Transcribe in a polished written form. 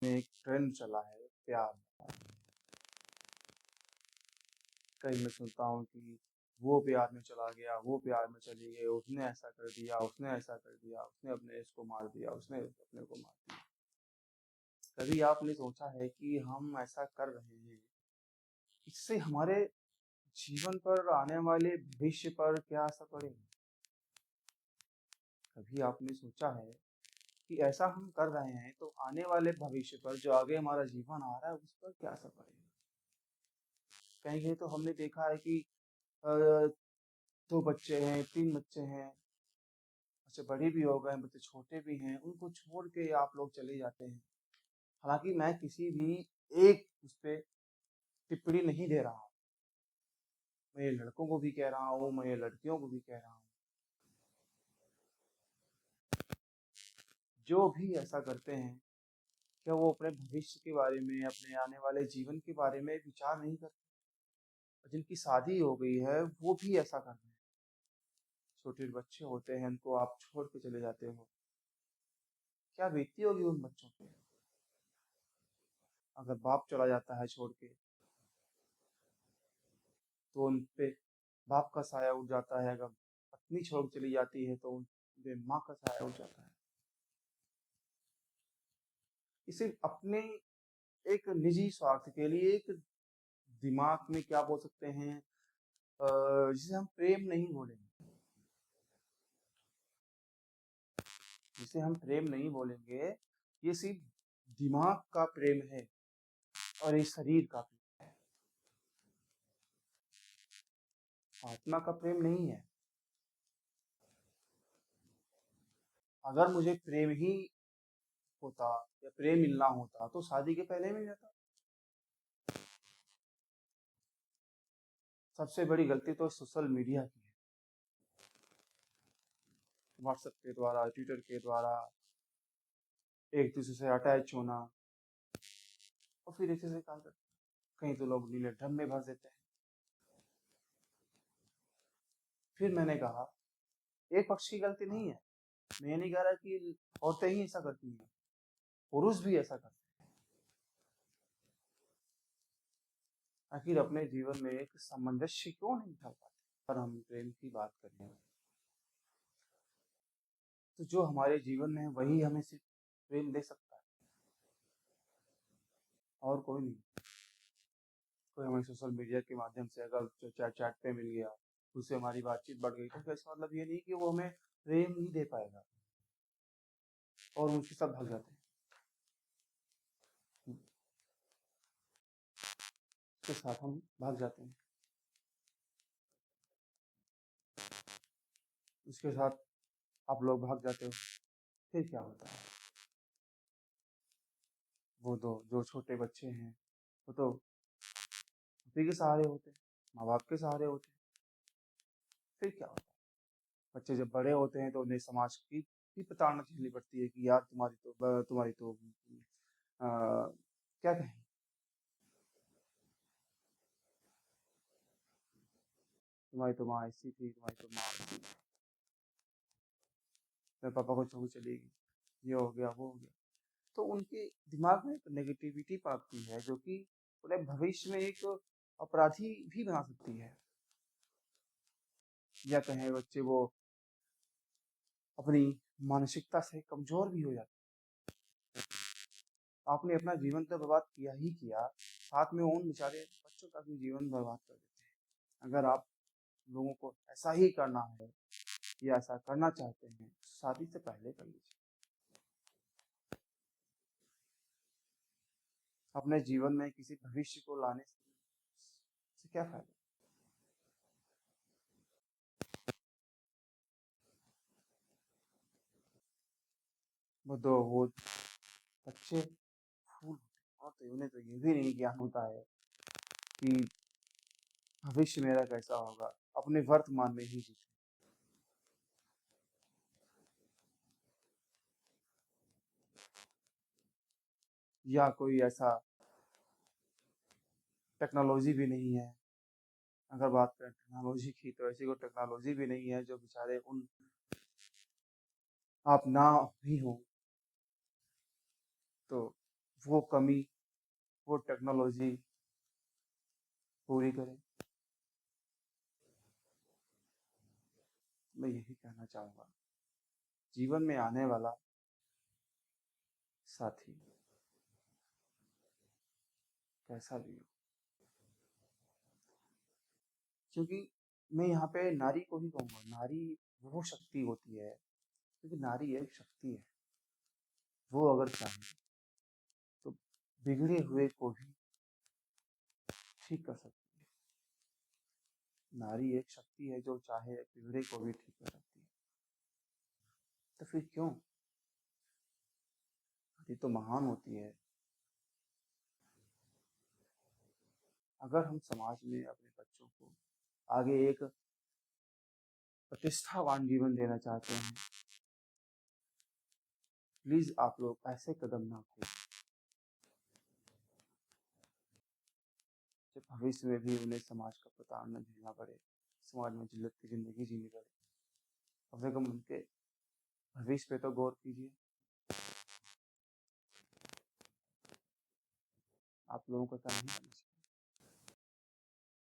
में एक ट्रेंड चला है प्यार का। कहीं मैं सुनता हूँ कि वो प्यार में चला गया, वो प्यार में चली गई, उसने ऐसा कर दिया, उसने ऐसा कर दिया, उसने अपने इसको मार दिया, उसने अपने को मार दिया। कभी आपने सोचा है कि हम ऐसा कर रहे हैं, इससे हमारे जीवन पर आने वाले भविष्य पर क्या असर पड़ेगा? कभी आपने सोचा है कि ऐसा हम कर रहे हैं तो आने वाले भविष्य पर जो आगे हमारा जीवन आ रहा है उस पर क्या असर पड़ेगा? कहीं कहीं तो हमने देखा है कि अ, 2 बच्चे हैं, 3 बच्चे हैं, बच्चे बड़े भी हो गए हैं, बच्चे छोटे भी हैं, उनको छोड़ के आप लोग चले जाते हैं। हालाँकि मैं किसी भी एक उस पे टिप्पणी नहीं दे रहा हूँ। मैं ये लड़कों को भी कह रहा हूँ, मैं ये लड़कियों को भी कह रहा हूँ। जो भी ऐसा करते हैं, क्या वो अपने भविष्य के बारे में, अपने आने वाले जीवन के बारे में विचार नहीं करते? और जिनकी शादी हो गई है, वो भी ऐसा कर रहे हैं। छोटे बच्चे होते हैं, उनको आप छोड़ के चले जाते हो। क्या बीतती होगी उन बच्चों पे? अगर बाप चला जाता है छोड़ के, तो उन पे बाप का साया उठ जाता है। अगर पत्नी छोड़ के चली जाती है, तो उन पे माँ का साया उठ जाता है। इसे अपने एक निजी स्वार्थ के लिए एक दिमाग में क्या बोल सकते हैं, जिसे हम प्रेम नहीं बोलेंगे, जिसे हम प्रेम नहीं बोलेंगे, ये सिर्फ दिमाग का प्रेम है और ये शरीर का प्रेम है, आत्मा का प्रेम नहीं है। अगर मुझे प्रेम ही होता या प्रेम मिलना होता तो शादी के पहले मिल जाता। सबसे बड़ी गलती तो सोशल मीडिया की है। व्हाट्सएप के द्वारा, ट्विटर के द्वारा एक दूसरे से अटैच होना और फिर ऐसे से काम करते हैं। कहीं तो लोग नीले ड्रम में भर देते हैं। फिर मैंने कहा, एक पक्ष की गलती नहीं है। मैं ये नहीं कह रहा कि औरतें ही ऐसा करती हैं, पुरुष भी ऐसा करते हैं। आखिर अपने जीवन में एक सामंजस्य क्यों नहीं निकाल पाते? पर हम प्रेम की बात करें तो जो हमारे जीवन में है वही हमें सिर्फ प्रेम दे सकता है, और कोई नहीं। कोई हमें सोशल मीडिया के माध्यम से अगर चैट चैट पे मिल गया, उससे हमारी बातचीत बढ़ गई, तो इसका मतलब ये नहीं कि वो हमें प्रेम ही दे पाएगा और उसके साथ भाग जाते हैं। उसके साथ हम भाग जाते हैं, उसके साथ आप लोग भाग जाते हो। फिर क्या होता है? वो दो जो छोटे बच्चे हैं, वो तो उसी के सहारे होते हैं, माँ बाप के सहारे होते हैं। फिर क्या होता है? बच्चे जब बड़े होते हैं तो उन्हें समाज की प्रताड़ना झेलनी पड़ती है कि यार तुम्हारी तो क्या कहें, तुम्हारी तो माँ ऐसी थी, तुम्हारी तो माँ ऐसी थी, मेरे पापा को छोड़ चली गई, ये हो गया, वो हो गया। तो उनके दिमाग में एक नेगेटिविटी पाती है जो कि उन्हें भविष्य में एक अपराधी भी बना सकती है। या कहें बच्चे वो अपनी मानसिकता से कमजोर भी हो जाते हैं। आपने अपना जीवन तो बर्बाद किया ही किया, साथ में उन बेचारे बच्चों का भी जीवन बर्बाद कर देते हैं। अगर आप लोगों को ऐसा ही करना है या ऐसा करना चाहते हैं, शादी से पहले कर लीजिए। अपने जीवन में किसी भविष्य को लाने से क्या फायदा? वो बच्चे फूल होते हैं, उन्हें तो ये भी नहीं ज्ञान होता है कि भविष्य मेरा कैसा होगा, अपने वर्तमान में ही जीते। या कोई ऐसा टेक्नोलॉजी भी नहीं है। अगर बात करें टेक्नोलॉजी की, तो ऐसी कोई टेक्नोलॉजी भी नहीं है जो बेचारे उन आप ना भी हो तो वो कमी, वो टेक्नोलॉजी पूरी करें। मैं यही कहना चाहूँगा, जीवन में आने वाला साथी कैसा भी हो, क्योंकि मैं यहाँ पे नारी को ही कहूँगा, नारी वो शक्ति होती है, क्योंकि नारी एक शक्ति है। वो अगर चाहे तो बिगड़े हुए को भी ठीक कर सकती है। नारी एक शक्ति है जो चाहे बिगड़े को भी ठीक कर सकती है। तो फिर क्यों, नारी तो महान होती है। अगर हम समाज में अपने बच्चों को आगे एक प्रतिष्ठावान जीवन देना चाहते हैं, प्लीज आप लोग ऐसे कदम ना उठाइए जब भविष्य में भी उन्हें समाज का प्रताड़ना झेलना पड़े, समाज में जिल्लत की जिंदगी जीनी पड़े। कम से कम उनके भविष्य पे तो गौर कीजिए। आप लोगों को ऐसा नहीं करना चाहिए।